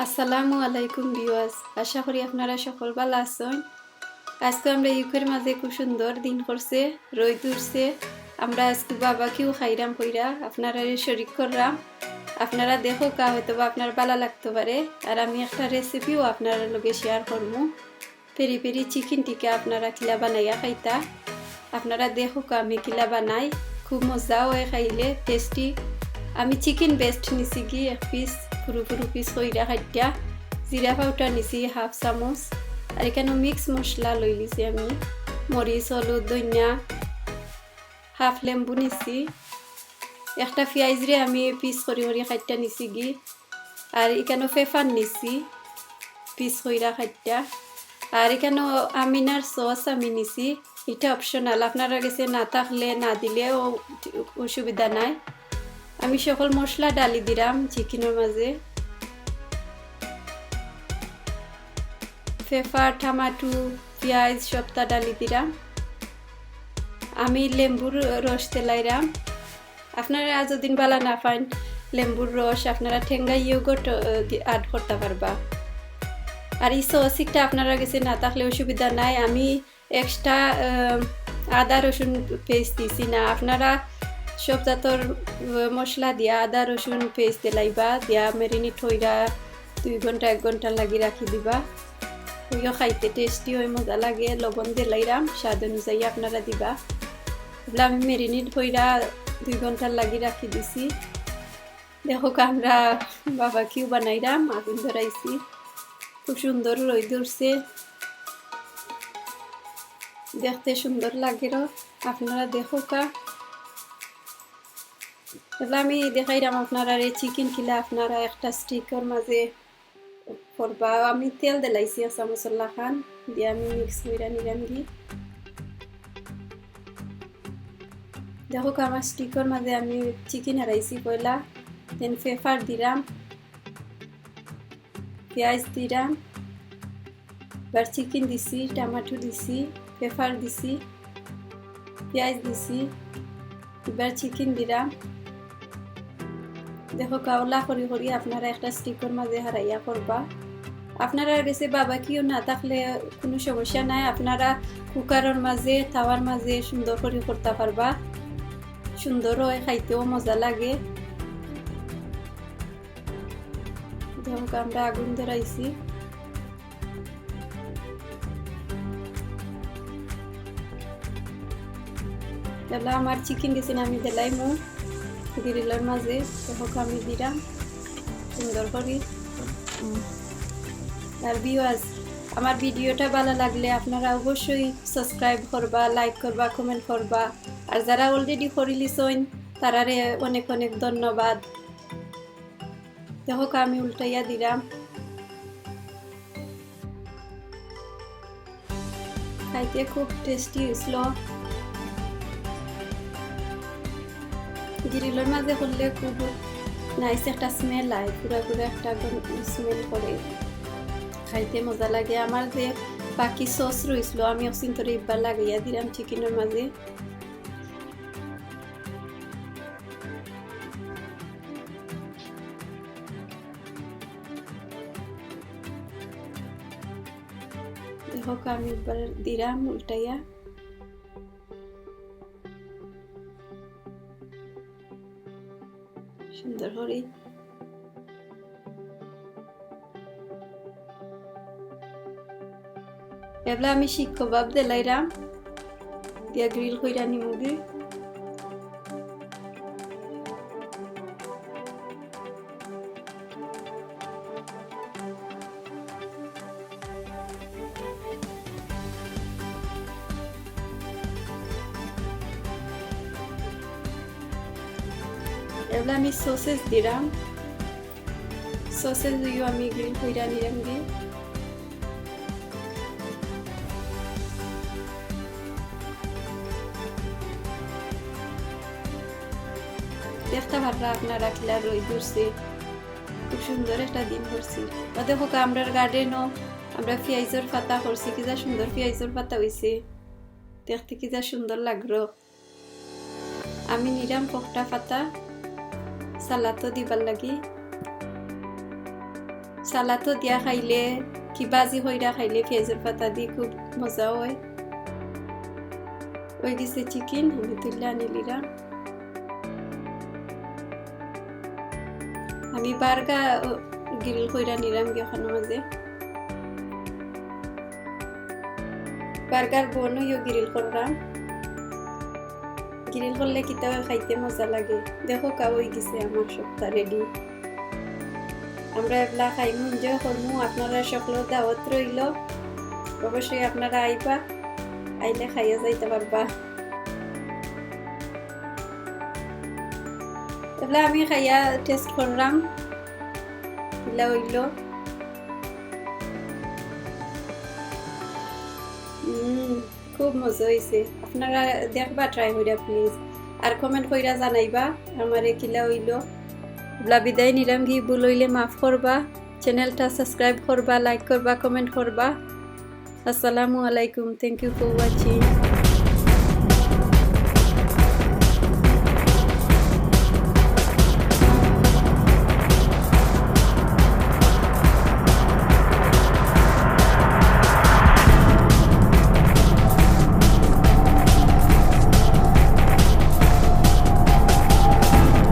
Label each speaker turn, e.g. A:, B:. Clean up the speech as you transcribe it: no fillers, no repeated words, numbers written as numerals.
A: আসসালামু আলাইকুম ভিউয়ার্স, আশা করি আপনারা সকল ভালো আছেন। আজকে আমরা ইউকের মাঝে খুব সুন্দর দিন করছে, রোদ উঠছে। আমরা আজকে বাবাকেও খাইরাম কইরা আপনারা শরীক করলাম। আপনারা দেখো কা হয়তো বা আপনার ভালো লাগতে পারে। আর আমি একটা রেসিপিও আপনার লগে শেয়ার করবো। পেরি পেরি চিকেন টিকা আপনারা কিলা বানাইয়া খাইতা। আপনারা দেখো কা আমি কিলা বানাই, খুব মজা হয় খাইলে, টেস্টি। আমি চিকেন বেস্ট নিছি কি এক পিস পুরো পিস কইরা খাইটা, জিরা পাউডার নিছি হাফ চামচ, আর এখানে মিক্স মশলা লই লিছি আমি, মরিচ হলুদ ধনিয়া, হাফ লেম্বু নিছি, একটা পেঁয়াজ রে আমি পিস করি খাইটা নিছি গি, আর এখানে পেপার নিছি পিস কইরা খাইটা, আর এখানে আমিনার সস আমি নিছি। এটা অপশনাল, আপনারা কাছে না থাকলে না দিলেও অসুবিধা নাই। আমি সকল মশলা ডালি দিলাম চিকেনের মাঝে, পেপার টমাটো পেঁয়াজ সবটা ডালি দিলাম। আমি লেম্বুর রস তেলাইরাম। আপনারা যদিন বালা না পান লেম্বুর রস, আপনারা ঠেঙ্গা ইয়োগট আড করতে পারবা। আর এই সসিকটা আপনারা কাছে না থাকলে অসুবিধা নাই। আমি এক্সট্রা আদা রসুন পেস্ট দিছি না, আপনারা সব জাতর মশলা দিয়া আদা রসুন পেস্ট দিলাইবা, দিয়া মেরিনেট হইরা 2 ঘন্টা 1 ঘন্টা লাগি রাখি দিবা। ওইও খাইতে টেস্টি হয়, মজা লাগে। লবণ দিলাইরাম স্বাদ অনুযায়ী আপনারা দিবা। এগুলো আমি মেরিনেট হইরা 2 ঘন্টা লাগি রাখি দিছি। দেখো আমরা বাবা কিউ বানাইরাম, আগুন ধরাইছি, খুব সুন্দর রোদ উঠছে, দেখতে সুন্দর লাগে। আপনারা দেখো কা এগুলো আমি দেখাইলাম আপনারা চিকেন কিলা আপনারা একটা স্টিকের মাঝে করবা। আমি তেল দিলাইছি একটা মশলা খান দিয়ে আমি মিক্স করে নিলাম গি। দেখো আমার স্টিকের মাঝে আমি চিকেন হারাইছি পয়লা, দেন পেপার দিলাম, পেঁয়াজ দিলাম, এবার চিকেন দিছি, টমাটো দিছি, পেপার দিছি, পেঁয়াজ দিছি, এবার চিকেন দিলাম। দেখো কাওলা করি করি আপনারা একটা স্টিকের মাঝে হারাইয়া করবা। আপনারা কাছে বাবা কিও না থাকলে কোনো সমস্যা নাই, আপনারা কুকারের মাঝে তাওয়ার মাঝে সুন্দর করে করতে পারবা। সুন্দর হয়, খাইতেও মজা লাগে। দেখো আমরা আগুন ধরাইছি, তাহলে আমার চিকেন দিছি আমি দিলাই মু গ্রিলের মাঝে। দেখো আমি দিলাম সুন্দর করে। আর ভিউয়ার্স, আমার ভিডিওটা ভালো লাগলে আপনারা অবশ্যই সাবস্ক্রাইব করবা, লাইক করবা, কমেন্ট করবা। আর যারা অলরেডি করে লিছেন তারারে অনেক অনেক ধন্যবাদ। দেখো আমি উল্টাইয়া দিলাম, খাইতে খুব টেস্টি হয়েছিল। গ্রিলের মাঝে করলে খুব নাইস একটা স্মেল হয়, পুরা পুরা একটা স্মেল করে, খাইতে মজা লাগে। আমার যে বাকি সস রয়েছিল আমি অচিন্তরে একবার লাগাইয়া দিলাম চিকেনের মাঝে। দেখো আমি একবার দিলাম উল্টাইয়া, সুন্দর করে। এবার আমি শিক কাবাব দিলাইরাম, দিয়া গ্রিল কইরা নিমুগি। এবার আমি সসেস দিলাম, সসেস দিয়েও আমি গ্রিল কইরা নিলাম গিয়ে। দেখতে পাররা আপনারা কিলা রই ধরছে, খুব সুন্দর একটা দিন করছি। দেখো আমরা গার্ডেনও আমরা পেঁয়াজের পাতা করছি, কি যা সুন্দর পেঁয়াজের পাতা হয়েছে, দেখতে কি যা সুন্দর লাগলো। আমি নিলাম পকটা পাতা সালাদও দিবার লাগি, সালাদও দিয়া খাইলে কি বাজি হইরা খাইলে পেঁয়াজের পাতা দিয়ে খুব মজা হয়। ওই গেছে চিকেন, আমি তুললে আনিলিরা। আমি বার্গা গ্রিল কইরা নিলাম গিয়ে মাঝে বার্গার বনইও গ্রিল করলাম। গ্রিল করলে কিতা খাইতে মজা লাগে। দেখো কাওই গেছে আমার সবটা রেডি। আমরা এবলা খাইমু, এনজয় করমু। আপনারা সকলের দাওয়াত রইল। অবশ্যই আপনারা আইবা, আইলে খাইয়া যাইতে পারবা। এবলা আমি খাইয়া টেস্ট করলাম, কিলা হইল। খুব মজা হয়েছে। আপনারা দেখবা, ট্রাই কইরা প্লিজ, আর কমেন্ট কইরা জানাইবা আমারে কিলা হইল। এবলা বিদায় নিলাম, কি ভুল হইলে মাফ করবা। চ্যানেলটা সাবস্ক্রাইব করবা, লাইক করবা, কমেন্ট করবা। আসসালামু আলাইকুম, থ্যাংক ইউ ফর ওয়াচিং।